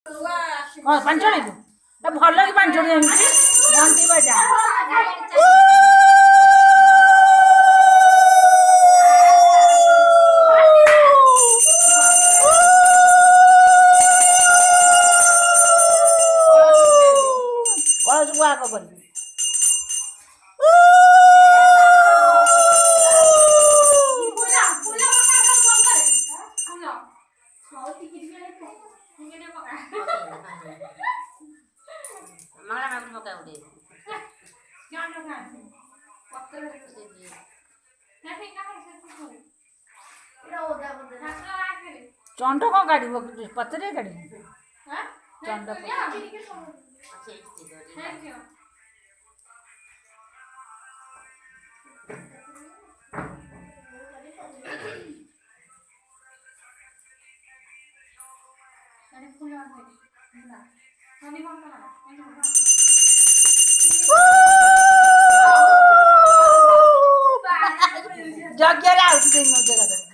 कौन पंचोड़ी तो भल कि पंचोड़ी घंटी बजा कलश को आग कर चंड कौन काढ़ पतरे काढ़ चंड जगह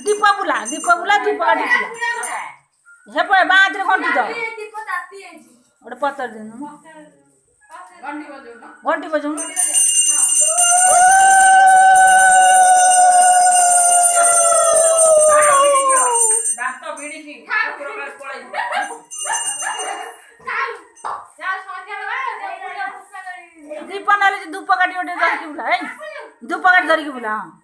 दीप बुला दीप काटी से बाँध घंटी तो गोटे पतर दिन घंटी बजाऊ दीप ना धूप काटी गोटे धरिकी बुला है धूप काटी धरिकी बुला हाँ